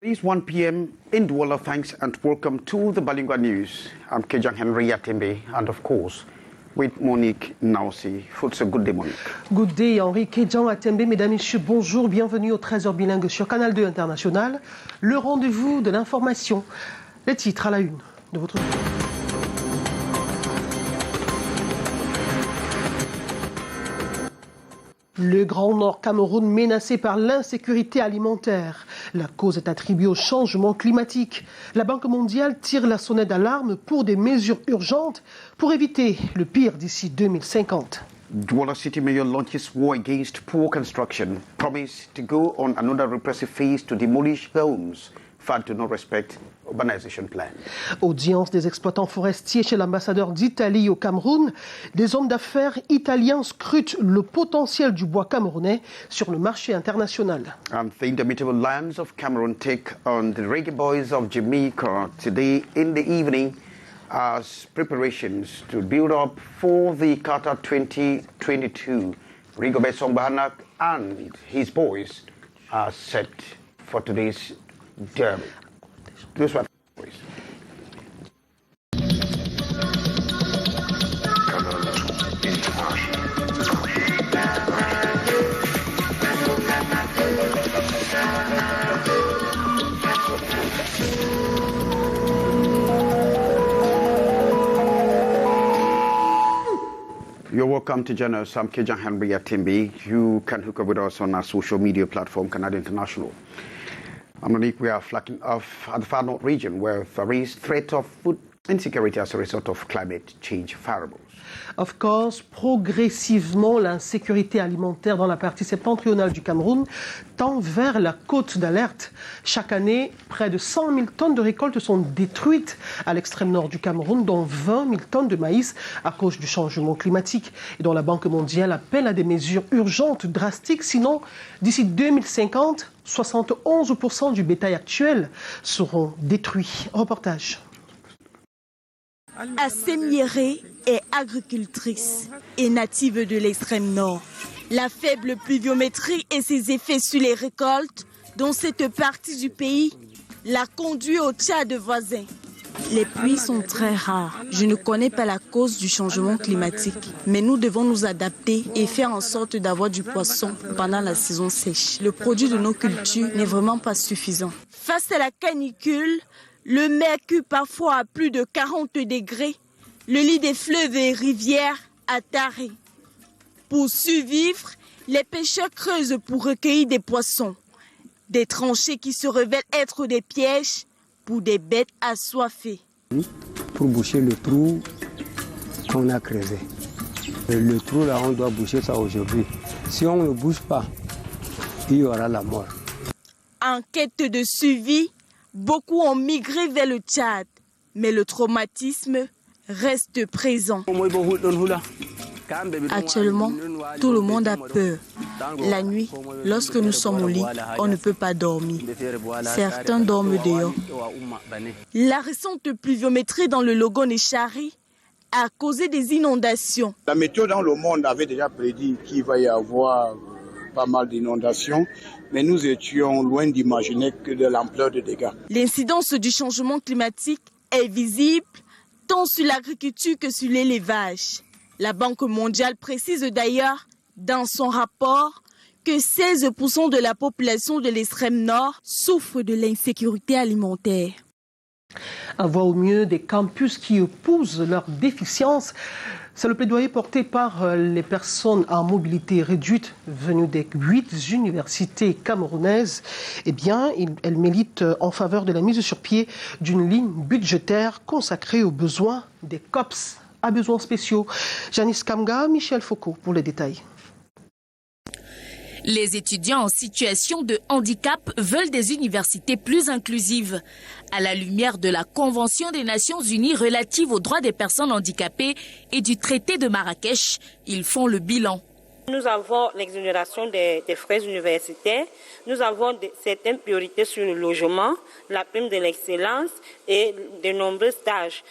It's 1 p.m. in Douala. Thanks and welcome to the Bilingue News. I'm Kejang Henry Yatembe and of course with Monique Naosi. Good day, Monique. Good day, Henri Kejang Yatembe. Mesdames, Messieurs, bonjour. Bienvenue au 13h bilingue sur Canal 2 International. Le rendez-vous de l'information. Les titres à la une de votre... Le Grand Nord Cameroun menacé par l'insécurité alimentaire. La cause est attribuée au changement climatique. La Banque mondiale tire la sonnette d'alarme pour des mesures urgentes pour éviter le pire d'ici 2050. Douala City Mayor launches war against poor construction. Promise to go on another repressive phase to demolish homes. Failed to not respect urbanization plan. Audience des exploitants forestiers chez l'ambassadeur d'Italie au Cameroun. Des hommes d'affaires italiens scrutent le potentiel du bois camerounais sur le marché international. And the indomitable lions of Cameroon take on the reggae boys of Jamaica today in the evening as preparations to build up for the Qatar 2022. Rigobert Songbahanak and his boys are set for today's derby. This one, please. You're welcome to join us. I'm Kejang Henry Yatembe. You can hook up with us on our social media platform, Canal International. Monique, we are flagging off at the Far North region where there is threat of food insecurity as a result of climate change variables. Of course, progressivement, l'insécurité alimentaire dans la partie septentrionale du Cameroun tend vers la cote d'alerte. Chaque année, près de 100 000 tonnes de récoltes sont détruites à l'extrême nord du Cameroun, dont 20 000 tonnes de maïs à cause du changement climatique et dont la Banque mondiale appelle à des mesures urgentes, drastiques, sinon d'ici 2050, 71% du bétail actuel seront détruits. Reportage. Assémiérée est agricultrice et native de l'extrême nord. La faible pluviométrie et ses effets sur les récoltes dans cette partie du pays l'a conduit au Tchad voisin. Les pluies sont très rares. Je ne connais pas la cause du changement climatique, mais nous devons nous adapter et faire en sorte d'avoir du poisson pendant la saison sèche. Le produit de nos cultures n'est vraiment pas suffisant. Face à la canicule, le mercure parfois à plus de 40 degrés, le lit des fleuves et rivières a taré. Pour survivre, les pêcheurs creusent pour recueillir des poissons. Des tranchées qui se révèlent être des pièges pour des bêtes assoiffées. Pour boucher le trou qu'on a creusé. Le trou là, on doit boucher ça aujourd'hui. Si on ne le bouge pas, il y aura la mort. En quête de survie, beaucoup ont migré vers le Tchad, mais le traumatisme reste présent. Actuellement, tout le monde a peur. La nuit, lorsque nous sommes au lit, on ne peut pas dormir. Certains dorment dehors. La récente pluviométrie dans le Logon et Chari a causé des inondations. La météo dans le monde avait déjà prédit qu'il va y avoir pas mal d'inondations, mais nous étions loin d'imaginer que de l'ampleur des dégâts. L'incidence du changement climatique est visible tant sur l'agriculture que sur l'élevage. La Banque mondiale précise d'ailleurs dans son rapport que 16% de la population de l'extrême nord souffre de l'insécurité alimentaire. Avoir au mieux des campus qui épousent leurs déficiences. C'est le plaidoyer porté par les personnes à mobilité réduite venues des 8 universités camerounaises. Eh bien, elles militent en faveur de la mise sur pied d'une ligne budgétaire consacrée aux besoins des COPS à besoins spéciaux. Janice Kamga, Michel Foucault pour les détails. Les étudiants en situation de handicap veulent des universités plus inclusives. À la lumière de la Convention des Nations Unies relative aux droits des personnes handicapées et du traité de Marrakech, ils font le bilan. Nous avons l'exonération des frais universitaires, nous avons certaines priorités sur le logement, la prime de l'excellence et de nombreux stages.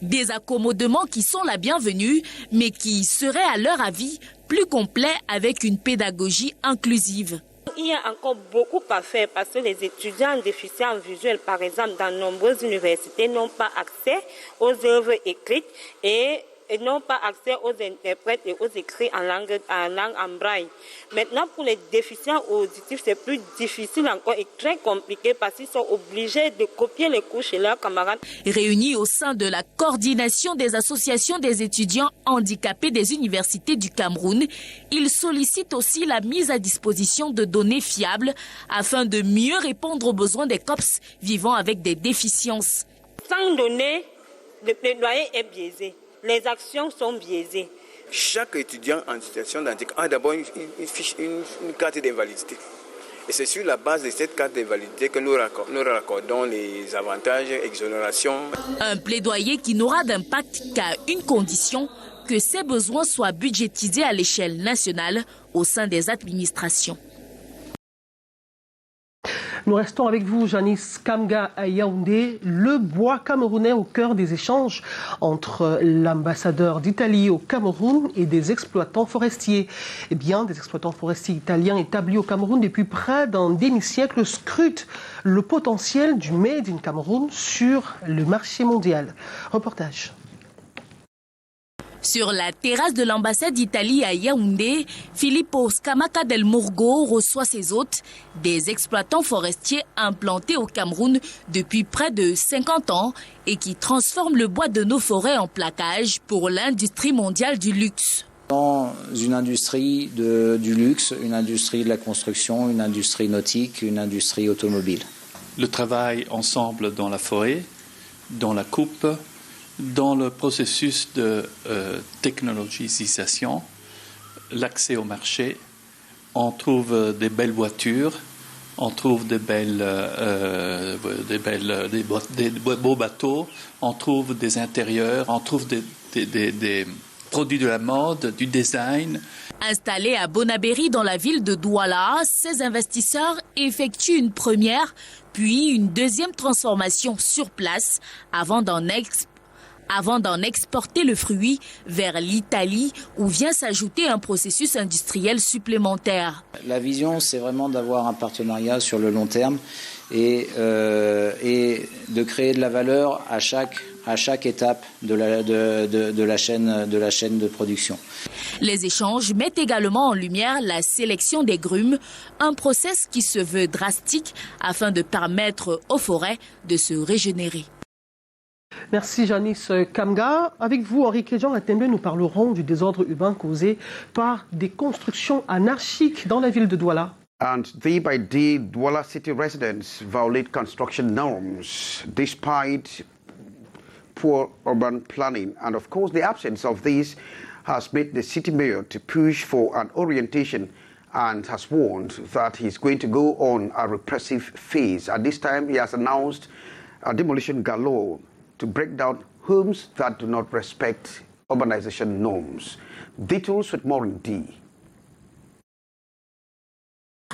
Des accommodements qui sont la bienvenue, mais qui seraient à leur avis plus complets avec une pédagogie inclusive. il y a encore beaucoup à faire parce que les étudiants déficients visuels, par exemple, dans nombreuses universités, n'ont pas accès aux œuvres écrites et n'ont pas accès aux interprètes et aux écrits en langue en braille. Maintenant, pour les déficients auditifs, c'est plus difficile encore et très compliqué parce qu'ils sont obligés de copier les cours chez leurs camarades. Réunis au sein de la coordination des associations des étudiants handicapés des universités du Cameroun, ils sollicitent aussi la mise à disposition de données fiables afin de mieux répondre aux besoins des COPS vivant avec des déficiences. Sans données, le plaidoyer est biaisé. Les actions sont biaisées. Chaque étudiant en situation d'handicap a d'abord une carte d'invalidité. Et c'est sur la base de cette carte d'invalidité que nous raccordons les avantages, exonérations. Un plaidoyer qui n'aura d'impact qu'à une condition, que ces besoins soient budgétisés à l'échelle nationale au sein des administrations. Nous restons avec vous, Janice Kamga à Yaoundé, le bois camerounais au cœur des échanges entre l'ambassadeur d'Italie au Cameroun et des exploitants forestiers. Eh bien, des exploitants forestiers italiens établis au Cameroun depuis près d'un demi-siècle scrutent le potentiel du Made in Cameroun sur le marché mondial. Reportage. Sur la terrasse de l'ambassade d'Italie à Yaoundé, Filippo Scamaca del Murgo reçoit ses hôtes, des exploitants forestiers implantés au Cameroun depuis près de 50 ans et qui transforment le bois de nos forêts en plaquage pour l'industrie mondiale du luxe. Dans une industrie du luxe, une industrie de la construction, une industrie nautique, une industrie automobile. Le travail ensemble dans la forêt, dans la coupe, dans le processus de technologisation, l'accès au marché, on trouve des belles voitures, on trouve des beaux bateaux, on trouve des intérieurs, on trouve des produits de la mode, du design. Installés à Bonabéry dans la ville de Douala, ces investisseurs effectuent une première, puis une deuxième transformation sur place avant d'en exporter le fruit vers l'Italie où vient s'ajouter un processus industriel supplémentaire. La vision, c'est vraiment d'avoir un partenariat sur le long terme et de créer de la valeur à chaque étape de la chaîne de production. Les échanges mettent également en lumière la sélection des grumes, un process qui se veut drastique afin de permettre aux forêts de se régénérer. Merci Janice Kamga. Avec vous, Henri Kéjan Atembe, nous parlerons du désordre urbain causé par des constructions anarchiques dans la ville de Douala. And day by day, Douala city residents violate construction norms despite poor urban planning. And of course, the absence of this has made the city mayor to push for an orientation and has warned that he's going to go on a repressive phase. At this time, he has announced a demolition galore to break down homes that do not respect urbanization norms. Details with more in D.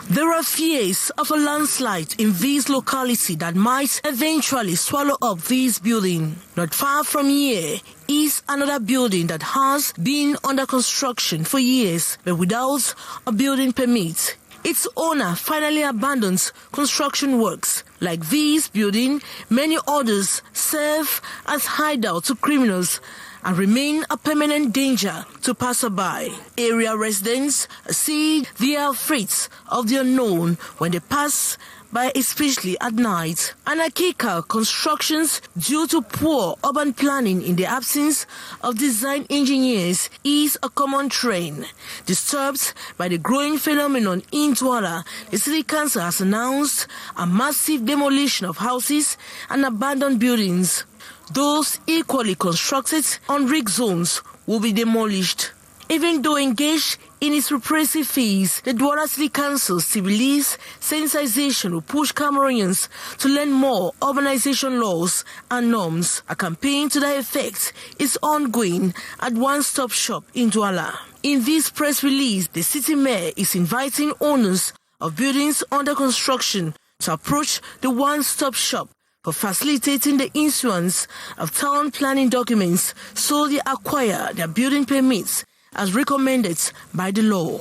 There are fears of a landslide in this locality that might eventually swallow up this building. Not far from here is another building that has been under construction for years, but without a building permit. Its owner finally abandons construction works. Like this building, many others serve as hideout to criminals and remain a permanent danger to passerby. Area residents say they are afraid of the unknown when they pass by, especially at night. Anarchical constructions due to poor urban planning in the absence of design engineers is a common trend. Disturbed by the growing phenomenon in Douala, the City Council has announced a massive demolition of houses and abandoned buildings. Those equally constructed on rig zones will be demolished. Even though engaged in its repressive phase, the Douala City Council still believes sensitization will push Cameroonians to learn more urbanization laws and norms. A campaign to that effect is ongoing at One Stop Shop in Douala. In this press release, the city mayor is inviting owners of buildings under construction to approach the One Stop Shop for facilitating the issuance of town planning documents so they acquire their building permits as recommended by the law.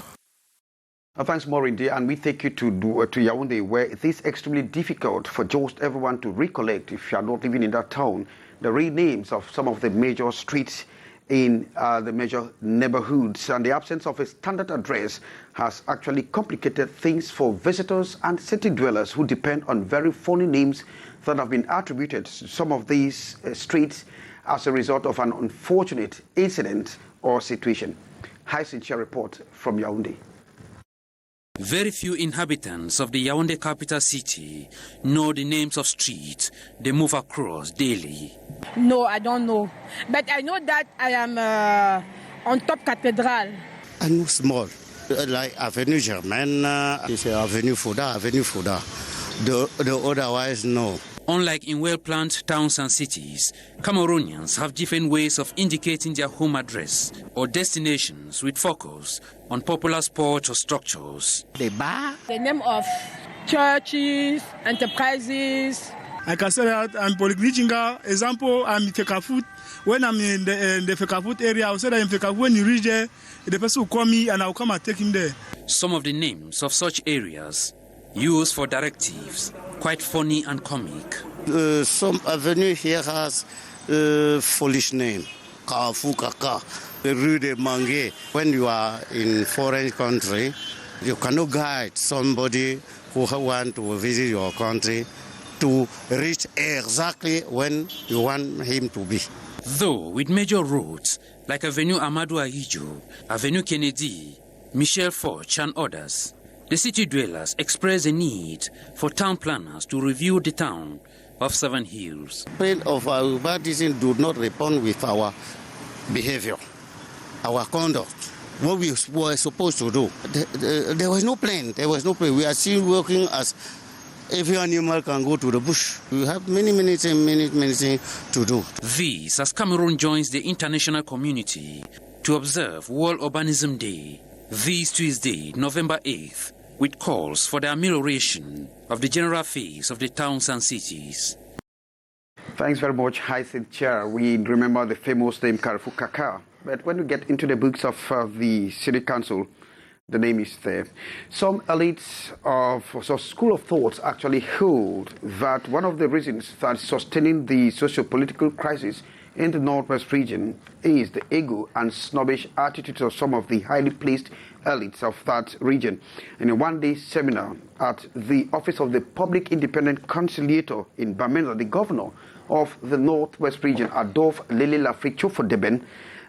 Thanks, Morindi, and we take you to Yaoundé, where it is extremely difficult for just everyone to recollect, if you are not living in that town, the real names of some of the major streets in the major neighborhoods. And the absence of a standard address has actually complicated things for visitors and city dwellers who depend on very funny names that have been attributed to some of these streets as a result of an unfortunate incident or situation. High-Sincere report from Yaoundé. Very few inhabitants of the Yaoundé capital city know the names of streets they move across daily. No, I don't know. But I know that I am on top Cathedral. I know small, like Avenue Germaine, Avenue Fouda. The otherwise, no. Unlike in well-planned towns and cities, Cameroonians have different ways of indicating their home address or destinations with focus on popular spots or structures. The name of churches, enterprises. I can say that I'm Polyclinichinga. Example, I'm Fekafut. When I'm in the Fekafut area, I'll say that in Fekafut, when you reach there, the person will call me and I'll come and take him there. Some of the names of such areas used for directives, quite funny and comic. Some avenue here has foolish name, Kafu Kaka, Rue de Mangue. When you are in foreign country, you cannot guide somebody who want to visit your country to reach exactly when you want him to be. Though with major roads like Avenue Amadou Ahidjo, Avenue Kennedy, Michel Foch and others, the city dwellers express a need for town planners to review the town of Seven Hills. Of our baptism do not respond with our behavior, our conduct, what we were supposed to do. There was no plan. We are still working as every animal can go to the bush. We have many things to do. This as Cameroon joins the international community to observe World Urbanism Day this Tuesday, November 8th, with calls for the amelioration of the general affairs of the towns and cities. Thanks very much, High-Sincere. We remember the famous name Carrefour Kaka, but when we get into the books of the City Council, the name is there. Some elites of school of thoughts actually hold that one of the reasons that is sustaining the socio-political crisis in the Northwest region is the ego and snobbish attitudes of some of the highly placed elites of that region. In a one-day seminar at the office of the Public Independent Conciliator in Bamenda, the governor of the Northwest region, Adolphe Lele-Lafrique-Chofodeben,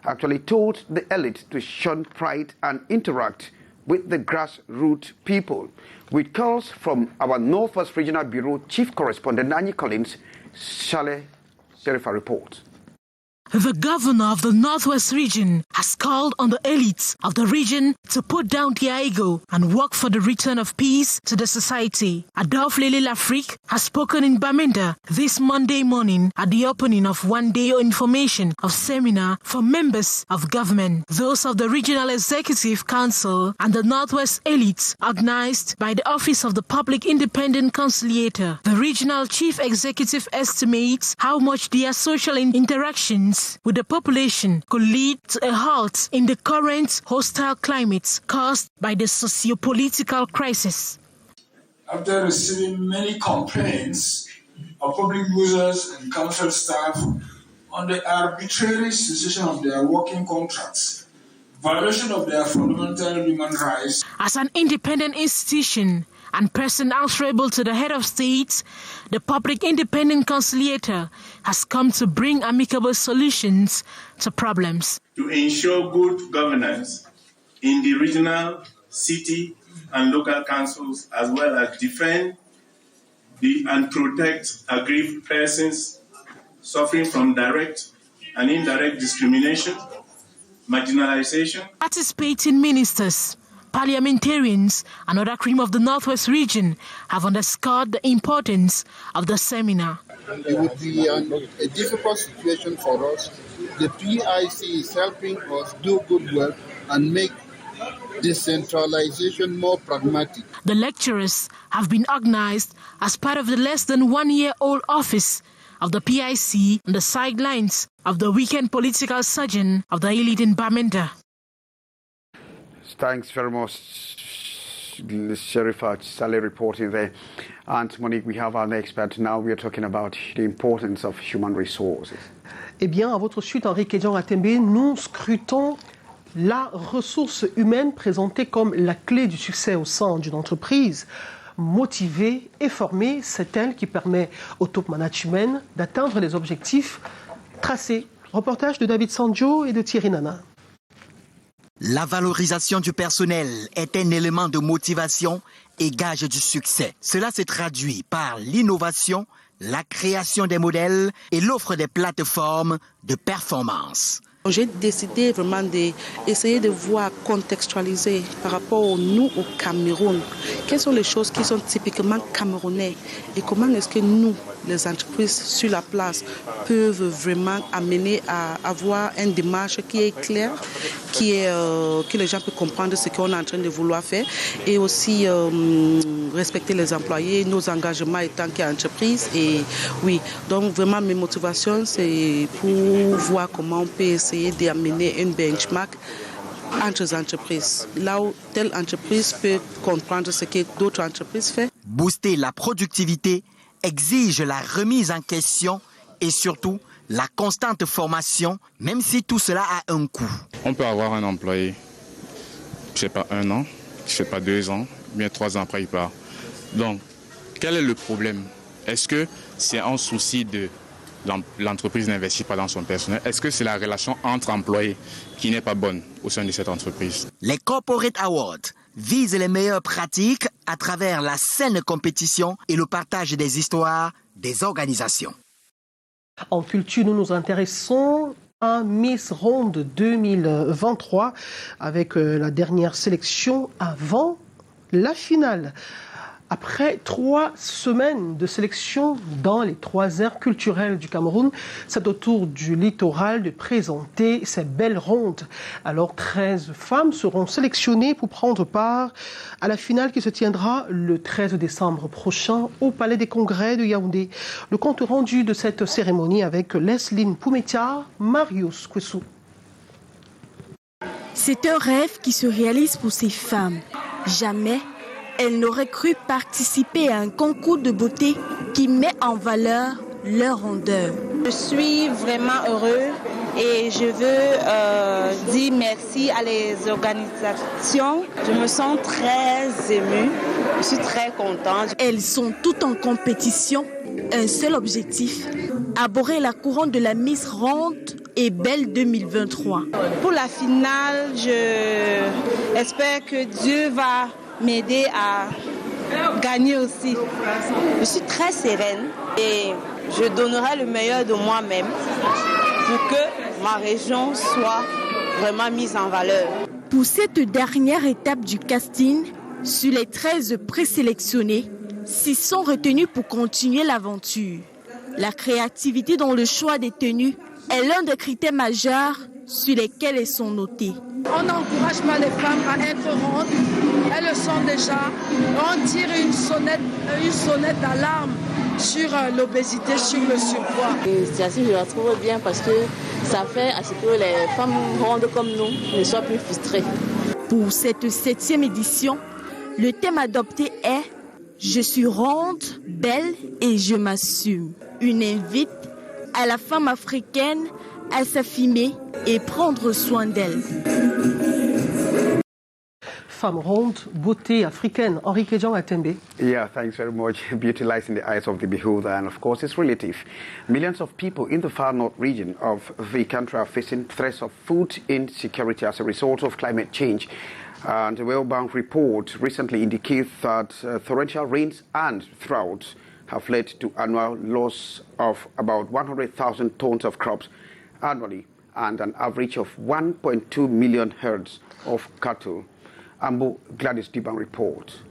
actually told the elite to shun pride and interact with the grassroots people. With calls from our Northwest Regional Bureau Chief Correspondent Nanyi Collins, Shale Sherifa reports. The governor of the Northwest region has called on the elites of the region to put down their ego and work for the return of peace to the society. Adolphe Lele-Lafrique has spoken in Bamenda this Monday morning at the opening of one-day information of seminar for members of government, those of the Regional Executive Council and the Northwest elites organized by the Office of the Public Independent Conciliator. The regional chief executive estimates how much their social interactions with the population could lead to a halt in the current hostile climate caused by the socio-political crisis. After receiving many complaints of public users and council staff on the arbitrary cessation of their working contracts, violation of their fundamental human rights. As an independent institution and person answerable to the head of state, the Public Independent Conciliator has come to bring amicable solutions to problems. To ensure good governance in the regional, city, and local councils, as well as defend and protect aggrieved persons suffering from direct and indirect discrimination, marginalization. Participating ministers, parliamentarians, and other cream of the Northwest region have underscored the importance of the seminar. It would be a difficult situation for us. The PIC is helping us do good work and make decentralization more pragmatic. The lecturers have been organized as part of the less than 1 year old office of the PIC on the sidelines of the weekend political surgeon of the elite in Bamenda. Thanks very much, Sherifa Saleh reporting there. And Monique, we have our expert now. We are talking about the importance of human resources. Eh bien, à votre suite, Henri Kédian-Atembe, nous scrutons la ressource humaine présentée comme la clé du succès au sein d'une entreprise. Motivée et formée, c'est elle qui permet au top management d'atteindre les objectifs tracés. Reportage de David Sanjo et de Thierry Nana. La valorisation du personnel est un élément de motivation et gage du succès. Cela se traduit par l'innovation, la création des modèles et l'offre des plateformes de performance. J'ai décidé vraiment d'essayer de voir, contextualiser par rapport nous au Cameroun. Quelles sont les choses qui sont typiquement camerounais et comment est-ce que nous, les entreprises sur la place, peuvent vraiment amener à avoir une démarche qui est claire, que les gens peuvent comprendre ce qu'on est en train de vouloir faire et aussi respecter les employés, nos engagements étant qu'entreprise. Et oui, donc vraiment mes motivations, c'est pour voir comment on peut essayer d'amener une benchmark entre les entreprises, là où telle entreprise peut comprendre ce que d'autres entreprises font. Booster la productivité exige la remise en question et surtout la constante formation, même si tout cela a un coût. On peut avoir un employé, je ne sais pas, 1 an, je ne sais pas 2 ans, bien 3 ans après il part. Donc, quel est le problème? Est-ce que c'est un souci de l'entreprise n'investit pas dans son personnel? Est-ce que c'est la relation entre employés qui n'est pas bonne au sein de cette entreprise? Les Corporate Awards visent les meilleures pratiques à travers la saine compétition et le partage des histoires des organisations. En culture, nous nous intéressons à Miss Ronde 2023 avec la dernière sélection avant la finale. Après 3 semaines de sélection dans les 3 aires culturelles du Cameroun, c'est au tour du littoral de présenter ces belles rondes. Alors 13 femmes seront sélectionnées pour prendre part à la finale qui se tiendra le 13 décembre prochain au Palais des Congrès de Yaoundé. Le compte rendu de cette cérémonie avec Lesline Poumetia, Marius Kwesou. C'est un rêve qui se réalise pour ces femmes. Jamais elles n'auraient cru participer à un concours de beauté qui met en valeur leur rondeur. Je suis vraiment heureux et je veux dire merci à les organisations. Je me sens très émue, je suis très contente. Elles sont toutes en compétition, un seul objectif, arborer la couronne de la Miss Ronde et Belle 2023. Pour la finale, j'espère que Dieu va m'aider à gagner aussi. Je suis très sereine et je donnerai le meilleur de moi-même pour que ma région soit vraiment mise en valeur. Pour cette dernière étape du casting, sur les 13 présélectionnés, 6 sont retenus pour continuer l'aventure. La créativité dans le choix des tenues est l'un des critères majeurs sur lesquels elles sont notées. On n'encourage pas les femmes à être rondes. Elles le sont déjà. On tire une sonnette d'alarme sur l'obésité, sur le surpoids. Je la trouve bien parce que ça fait à ce que les femmes rondes comme nous ne soient plus frustrées. Pour cette 7e édition, le thème adopté est « Je suis ronde, belle et je m'assume ». Une invite à la femme africaine à s'affirmer et prendre soin d'elle. Femme ronde, beauté africaine. Henri Kédian-Atembe. Yeah, thanks very much. Beauty lies in the eyes of the beholder, and of course it's relative. Millions of people in the far north region of the country are facing threats of food insecurity as a result of climate change. And the World Bank report recently indicates that torrential rains and droughts have led to annual loss of about 100,000 tons of crops annually and an average of 1.2 million herds of cattle. Ambo Gladys Diban report.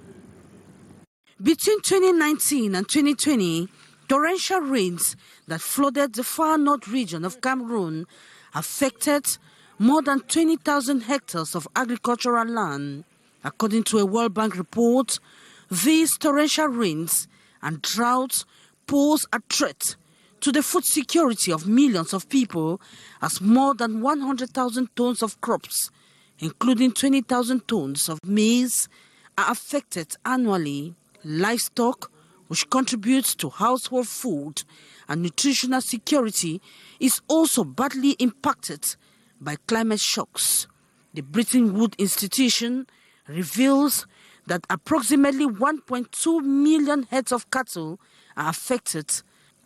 Between 2019 and 2020, torrential rains that flooded the far north region of Cameroon affected more than 20,000 hectares of agricultural land. According to a World Bank report, these torrential rains and droughts pose a threat to the food security of millions of people as more than 100,000 tons of crops, including 20,000 tons of maize are affected annually. Livestock, which contributes to household food and nutritional security, is also badly impacted by climate shocks. The Bretton Woods Institution reveals that approximately 1.2 million heads of cattle are affected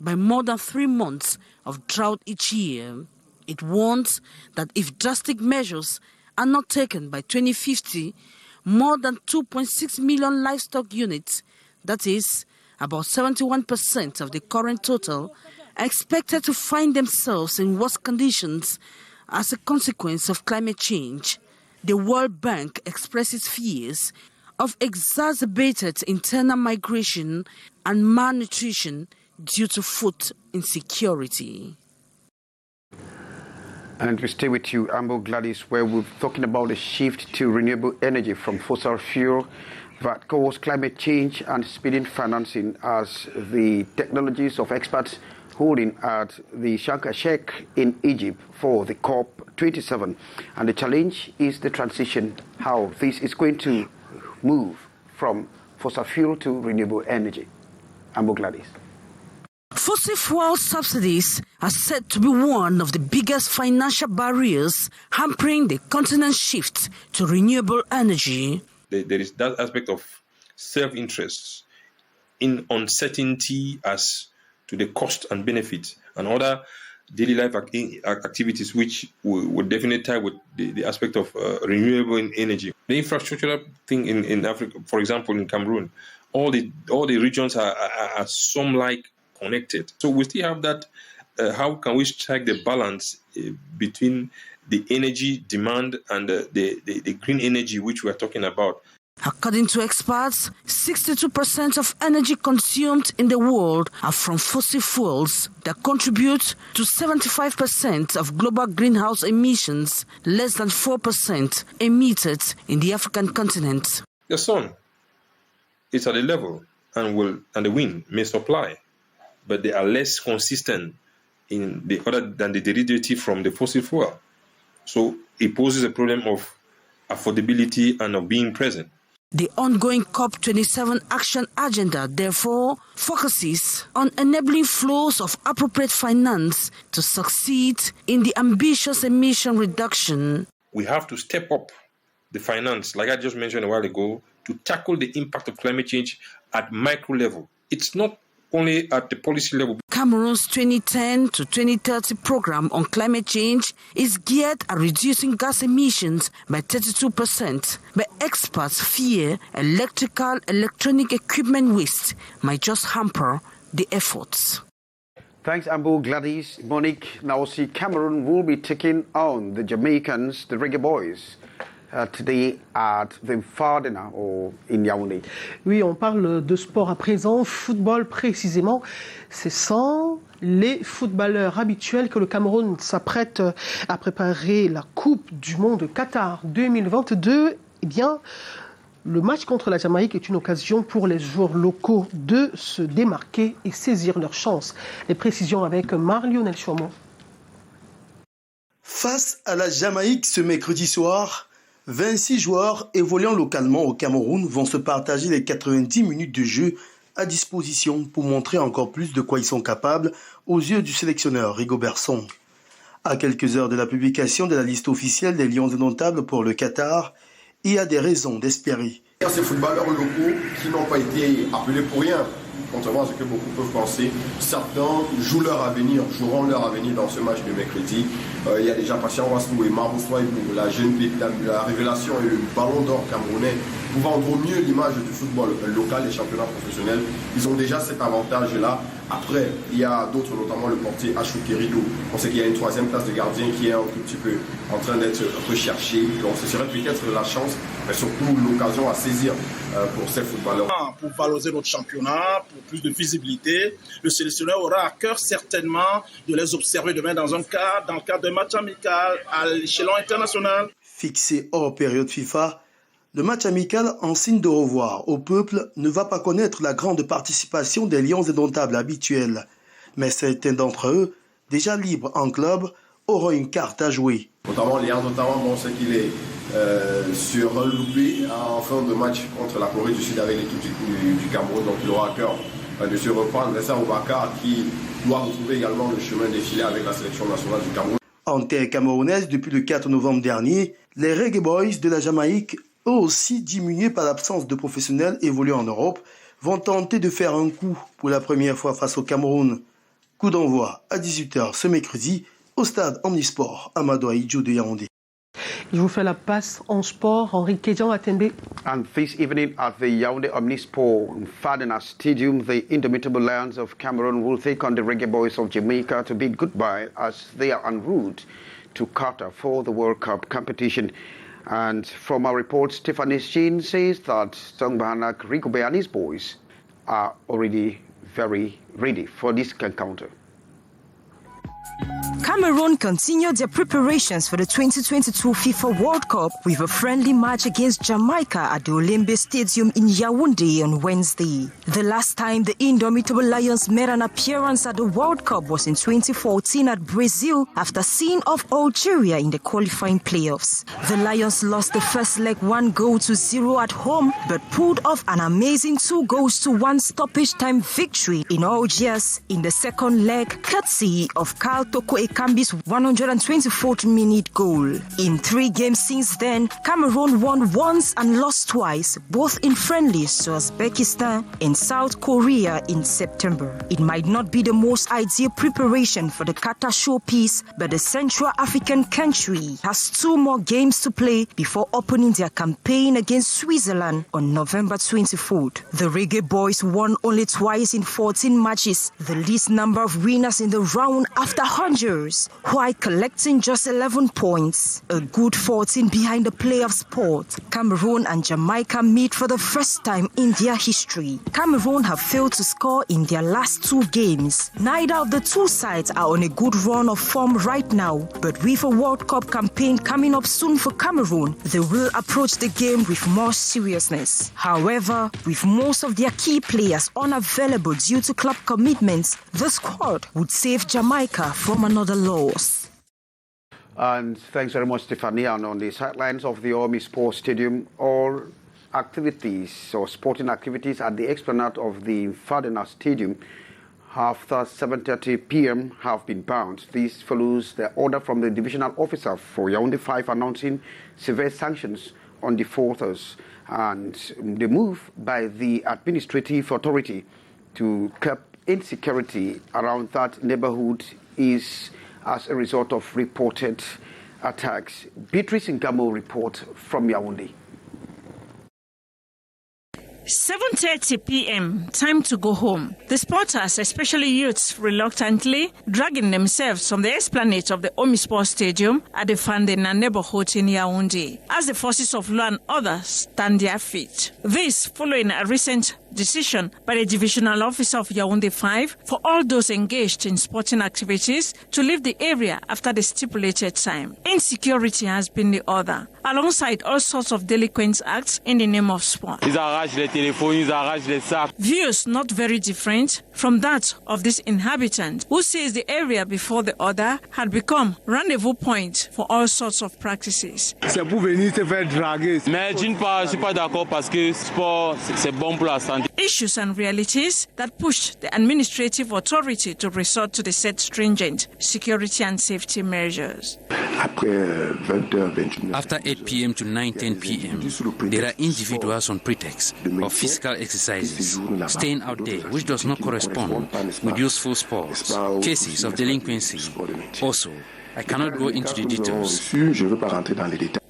by more than 3 months of drought each year. It warns that if drastic measures are not taken by 2050, more than 2.6 million livestock units, that is, about 71% of the current total, are expected to find themselves in worse conditions as a consequence of climate change. The World Bank expresses fears of exacerbated internal migration and malnutrition due to food insecurity. And we stay with you, Amber Gladys, where we're talking about the shift to renewable energy from fossil fuel that cause climate change and speeding financing as the technologies of experts holding at the Sharm el-Sheikh in Egypt for the COP27. And the challenge is the transition, how this is going to move from fossil fuel to renewable energy. Amber Gladys. Fossil fuel subsidies are said to be one of the biggest financial barriers hampering the continent's shift to renewable energy. There is that aspect of self-interest in uncertainty as to the cost and benefit and other daily life activities which would definitely tie with the aspect of renewable energy. The infrastructural thing in Africa, for example, in Cameroon, all the regions are some like connected. So we still have that. How can we strike the balance between the energy demand and the green energy which we are talking about? According to experts, 62% of energy consumed in the world are from fossil fuels that contribute to 75% of global greenhouse emissions, less than 4% emitted in the African continent. The sun is at a level and the wind may supply, but they are less consistent in the other than the derivative from the fossil fuel. So it poses a problem of affordability and of being present. The ongoing COP27 action agenda, therefore, focuses on enabling flows of appropriate finance to succeed in the ambitious emission reduction. We have to step up the finance, like I just mentioned a while ago, to tackle the impact of climate change at micro level. It's not only at the policy level. Cameroon's 2010 to 2030 program on climate change is geared at reducing gas emissions by 32%, but experts fear electronic equipment waste might just hamper the efforts. Thanks, Amber Gladys. Monique, now see Cameroon will be taking on the Jamaicans, the Reggae Boys, today at the Fardena or in Yaoundé. Oui, on parle de sport à présent, football précisément. C'est sans les footballeurs habituels que le Cameroun s'apprête à préparer la Coupe du Monde Qatar 2022. Eh bien, le match contre la Jamaïque est une occasion pour les joueurs locaux de se démarquer et saisir leur chance. Les précisions avec Marc-Lionel Chouamon. Face à la Jamaïque ce mercredi soir, 26 joueurs évoluant localement au Cameroun vont se partager les 90 minutes de jeu à disposition pour montrer encore plus de quoi ils sont capables aux yeux du sélectionneur Rigobert Song. À quelques heures de la publication de la liste officielle des Lions indomptables pour le Qatar, il y a des raisons d'espérer. Ces footballeurs locaux qui n'ont pas été appelés pour rien, contrairement à ce que beaucoup peuvent penser, certains joueront leur avenir dans ce match de mercredi. Il y a déjà Patient Wassou et Maroussoy pour la jeune pépite, la révélation et le ballon d'or camerounais pour vendre mieux l'image du football local et championnat professionnel. Ils ont déjà cet avantage-là. Après, il y a d'autres, notamment le portier Achouké Rido. On sait qu'il y a une troisième place de gardien qui est un tout petit peu en train d'être recherchée. Donc ce serait peut-être la chance, mais surtout l'occasion à saisir pour ces footballeurs. Pour valoriser notre championnat, pour plus de visibilité, le sélectionneur aura à cœur certainement de les observer demain dans le cadre d'un match amical à l'échelon international. Fixé hors période FIFA, le match amical en signe de revoir au peuple ne va pas connaître la grande participation des Lions indomptables habituels, mais certains d'entre eux, déjà libres en club, auront une carte à jouer. Notamment, on sait qu'il est sur un loupé en fin de match contre la Corée du Sud avec l'équipe du Cameroun. Donc il aura à cœur de se reprendre. C'est ça, Ouakar qui doit retrouver également le chemin défilé avec la sélection nationale du Cameroun. En terre camerounaise, depuis le 4 novembre dernier, les Reggae Boys de la Jamaïque, eux aussi diminués par l'absence de professionnels évoluant en Europe, vont tenter de faire un coup pour la première fois face au Cameroun. Coup d'envoi à 18h ce mercredi au stade Omnisport Amadou Ahidjo de Yaoundé. Je vous fais la passe en sport. Henri Kédian à Tenbe. And this evening at the Yaoundé Omnisport Fadena Stadium, the indomitable Lions of Cameroon will take on the Reggae Boys of Jamaica to bid goodbye as they are en route to Qatar for the World Cup competition. And from our report, Stephanie Sheen says that Songbahanak, Rigobe and his boys are already very ready for this encounter. Cameroon continued their preparations for the 2022 FIFA World Cup with a friendly match against Jamaica at the Olembe Stadium in Yaoundé on Wednesday. The last time the indomitable Lions made an appearance at the World Cup was in 2014 at Brazil after seeing off Algeria in the qualifying playoffs. The Lions lost the first leg 1-0 at home but pulled off an amazing 2-1 stoppage time victory in Algiers in the second leg courtesy of Carl Toko Ekambi's 124th minute goal. In 3 games since then, Cameroon won once and lost twice, both in friendlies to Uzbekistan and South Korea in September. It might not be the most ideal preparation for the Qatar showpiece, but the Central African country has 2 more games to play before opening their campaign against Switzerland on November 24th. The Reggae Boys won only twice in 14 matches, the least number of winners in the round after Honduras, while collecting just 11 points, a good 14 behind the playoff spot. Cameroon and Jamaica meet for the first time in their history. Cameroon have failed to score in their last 2 games. Neither of the 2 sides are on a good run of form right now, but with a World Cup campaign coming up soon for Cameroon, they will approach the game with more seriousness. However, with most of their key players unavailable due to club commitments, the squad would save Jamaica from another loss. And thanks very much, Stephanie. And on the sidelines of the Army Sports Stadium, all activities or sporting activities at the esplanade of the Fadena Stadium after 7:30 p.m. have been banned. This follows the order from the divisional officer for Yaoundé 5 announcing severe sanctions on defaulters, and the move by the administrative authority to curb insecurity around that neighborhood is as a result of reported attacks. Beatrice Ngamo report from Yaoundé. 7:30 p.m. Time to go home. The sporters, especially youths, reluctantly dragging themselves from the esplanade of the Omisport Stadium at the Fandena neighborhood in Yaoundé as the forces of law and others stand their feet. This following a recent decision by the divisional officer of Yaoundé 5 for all those engaged in sporting activities to leave the area after the stipulated time. Insecurity has been the other, alongside all sorts of delinquent acts in the name of sport. Views not very different from that of this inhabitant who says the area before the order had become rendezvous point for all sorts of practices. C'est pour venir se faire draguer. Mais d'une part, je suis pas d'accord parce que sport c'est bon pour la santé. Issues and realities that pushed the administrative authority to resort to the set stringent security and safety measures. After 8 p.m. to 9:10 p.m., there are individuals on pretext of physical exercises staying out there which does not correspond with useful sports, cases of delinquency. Also, I cannot go into the details.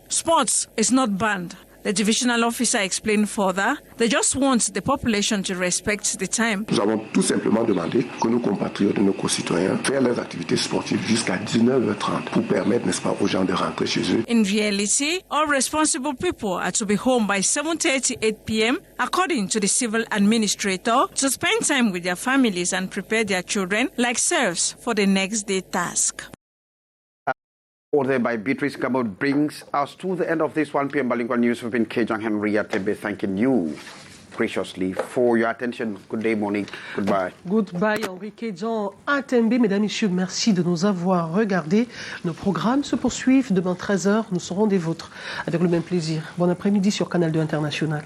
Sports is not banned. The divisional officer explained further, they just want the population to respect the time. Nous avons tout simplement demandé que nos compatriotes et nos concitoyens fassent leurs activités sportives jusqu'à 19h30 pour permettre, n'est-ce pas, aux gens de rentrer chez eux. In reality, all responsible people are to be home by 7:38 p.m. according to the civil administrator to spend time with their families and prepare their children like serfs for the next day task. Order by Beatrice Ngamo brings us to the end of this 1 p.m. Bilingual News. We've been Kejang Henry Atebe thanking you graciously for your attention. Good day, Monique. Goodbye. Goodbye, Enrique Jean Atembe. Mesdames, Messieurs, merci de nous avoir regardés. Nos programmes se poursuivent. Demain, 13h, nous serons des vôtres. Avec le même plaisir. Bon après-midi sur Canal 2 International.